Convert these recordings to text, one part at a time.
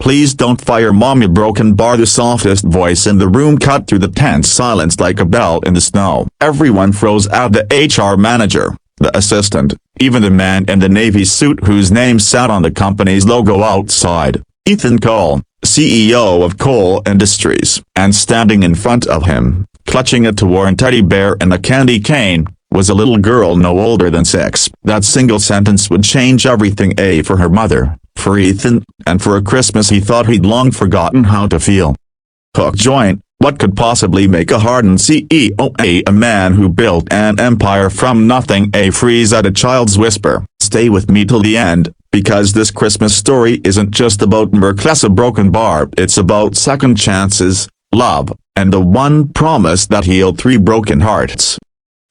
Please don't fire Mommy. Broken bar. The softest voice in the room cut through the tense silence like a bell in the snow. Everyone froze out. The HR manager, the assistant, even the man in the navy suit whose name sat on the company's logo outside. Ethan Cole, CEO of Cole Industries. And standing in front of him, clutching a torn teddy bear and a candy cane, was a little girl no older than 6. That single sentence would change everything. For her mother, for Ethan, and for a Christmas he thought he'd long forgotten how to feel. Hook joint. What could possibly make a hardened CEO, a man who built an empire from nothing, freeze at a child's whisper? Stay with me till the end, because this Christmas story isn't just about Merklessa Broken Bar. It's about second chances, love, and the one promise that healed 3 broken hearts.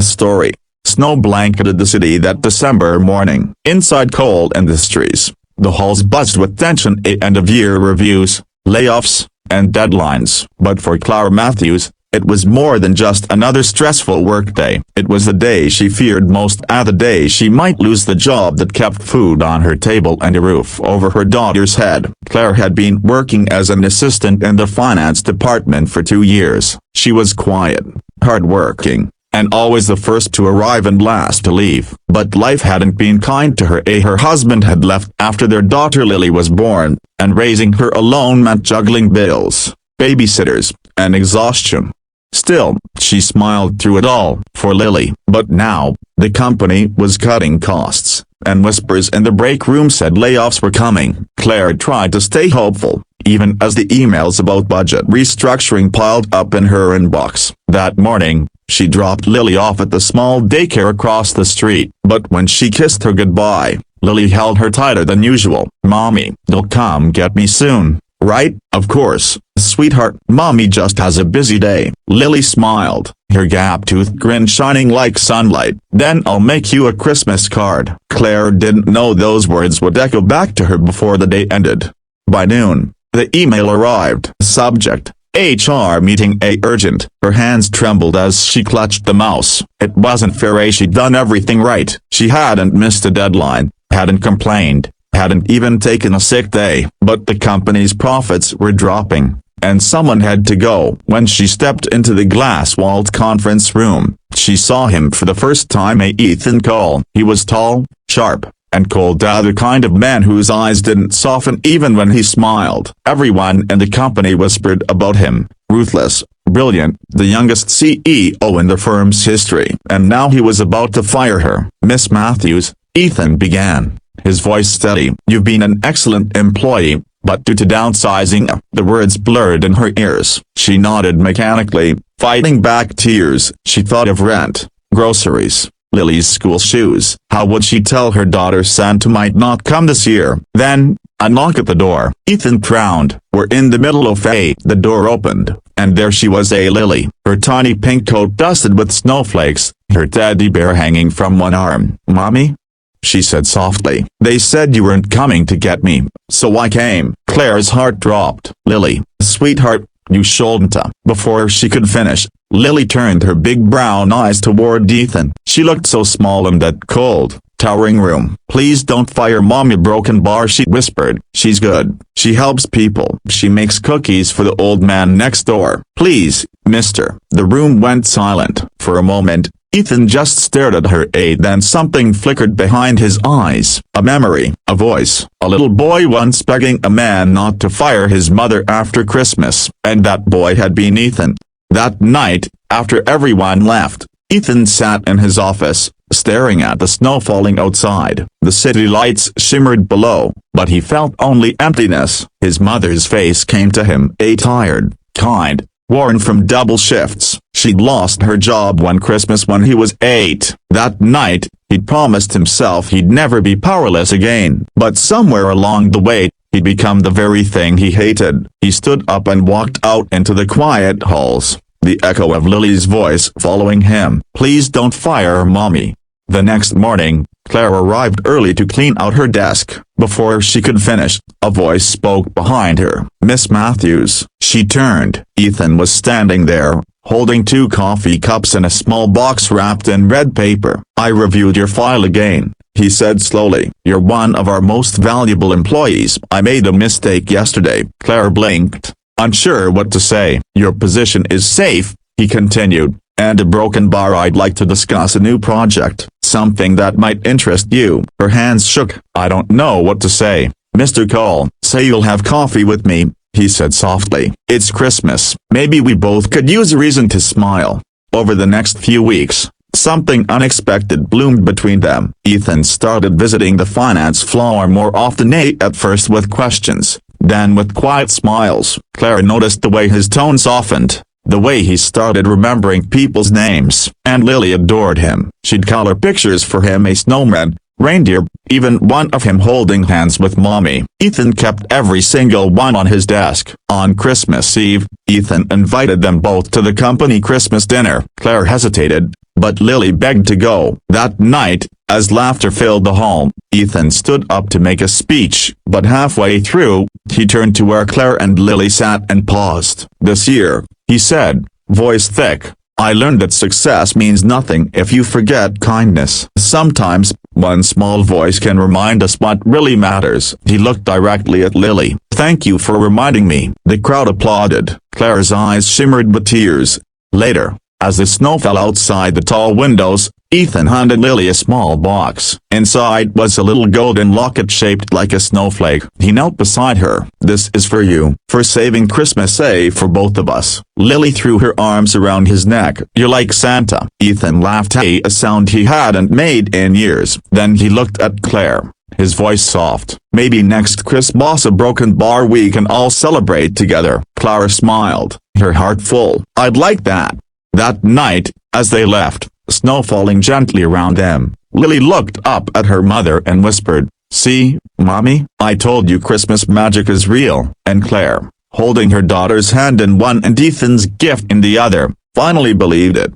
Story. Snow blanketed the city that December morning. Inside Cole Industries, the halls buzzed with tension. End-of-year reviews, layoffs, and deadlines. But for Clara Matthews, it was more than just another stressful workday. It was the day she feared most, the day she might lose the job that kept food on her table and a roof over her daughter's head. Claire had been working as an assistant in the finance department for 2 years. She was quiet, hardworking, and always the first to arrive and last to leave. But life hadn't been kind to her. Her husband had left after their daughter Lily was born, and raising her alone meant juggling bills, babysitters, and exhaustion. Still, she smiled through it all, for Lily. But now, the company was cutting costs, and whispers in the break room said layoffs were coming. Claire tried to stay hopeful, even as the emails about budget restructuring piled up in her inbox. That morning, she dropped Lily off at the small daycare across the street. But when she kissed her goodbye, Lily held her tighter than usual. "Mommy, you'll come get me soon, right?" "Of course, sweetheart. Mommy just has a busy day." Lily smiled, her gap-toothed grin shining like sunlight. "Then I'll make you a Christmas card." Claire didn't know those words would echo back to her before the day ended. By noon, the email arrived. Subject: HR meeting, urgent. Her hands trembled as she clutched the mouse. It wasn't fair. She'd done everything right. She hadn't missed a deadline, hadn't complained, hadn't even taken a sick day. But the company's profits were dropping, and someone had to go. When she stepped into the glass-walled conference room, she saw him for the first time. Ethan Cole. He was tall, sharp, and cold, the kind of man whose eyes didn't soften even when he smiled. Everyone in the company whispered about him: ruthless, brilliant, the youngest CEO in the firm's history. And now he was about to fire her. "Miss Matthews," Ethan began, his voice steady, "you've been an excellent employee, but due to downsizing," the words blurred in her ears. She nodded mechanically, fighting back tears. She thought of rent, groceries, Lily's school shoes. How would she tell her daughter Santa might not come this year? Then, a knock at the door. Ethan frowned. "We're in the middle of a..." The door opened, and there she was, Lily, her tiny pink coat dusted with snowflakes, her teddy bear hanging from one arm. "Mommy?" she said softly. "They said you weren't coming to get me, so I came." Claire's heart dropped. "Lily, sweetheart, you shouldn't." Before she could finish, Lily turned her big brown eyes toward Ethan. She looked so small in that cold, towering room. "Please don't fire Mommy Broken Bar," she whispered. "She's good. She helps people. She makes cookies for the old man next door. Please, mister." The room went silent. For a moment, Ethan just stared at her. Then something flickered behind his eyes. A memory, a voice. A little boy once begging a man not to fire his mother after Christmas. And that boy had been Ethan. That night, after everyone left, Ethan sat in his office, staring at the snow falling outside. The city lights shimmered below, but he felt only emptiness. His mother's face came to him, tired, kind, worn from double shifts. She'd lost her job one Christmas when he was 8. That night, he'd promised himself he'd never be powerless again. But somewhere along the way, he'd become the very thing he hated. He stood up and walked out into the quiet halls, the echo of Lily's voice following him. "Please don't fire Mommy." The next morning, Claire arrived early to clean out her desk. Before she could finish, a voice spoke behind her. "Miss Matthews." She turned. Ethan was standing there, holding 2 coffee cups and a small box wrapped in red paper. "I reviewed your file again, he said slowly. "You're one of our most valuable employees." "I made a mistake yesterday." Claire blinked, unsure what to say. "Your position is safe," he continued, "and a broken bar. I'd like to discuss a new project, something that might interest you." Her hands shook. "I don't know what to say." "Mr. Cole, say you'll have coffee with me," he said softly. "It's Christmas. Maybe we both could use a reason to smile." Over the next few weeks, something unexpected bloomed between them. Ethan started visiting the finance floor more often, at first with questions, then with quiet smiles. Claire noticed the way his tone softened, the way he started remembering people's names, and Lily adored him. She'd color pictures for him, a snowman, reindeer, even one of him holding hands with Mommy. Ethan kept every single one on his desk. On Christmas Eve, Ethan invited them both to the company Christmas dinner. Claire hesitated, but Lily begged to go. That night, as laughter filled the home, Ethan stood up to make a speech, but halfway through, he turned to where Claire and Lily sat and paused. "This year," he said, voice thick, "I learned that success means nothing if you forget kindness. Sometimes, one small voice can remind us what really matters." He looked directly at Lily. "Thank you for reminding me." The crowd applauded. Claire's eyes shimmered with tears. Later, as the snow fell outside the tall windows, Ethan handed Lily a small box. Inside was a little golden locket shaped like a snowflake. He knelt beside her. "This is for you, for saving Christmas Eve for both of us." Lily threw her arms around his neck. "You're like Santa." Ethan laughed, a sound he hadn't made in years. Then he looked at Claire, his voice soft. "Maybe next Christmas a broken bar we can all celebrate together." Clara smiled, her heart full. "I'd like that." That night, as they left, snow falling gently around them, Lily looked up at her mother and whispered, "See, Mommy, I told you Christmas magic is real." And Claire, holding her daughter's hand in one and Ethan's gift in the other, finally believed it.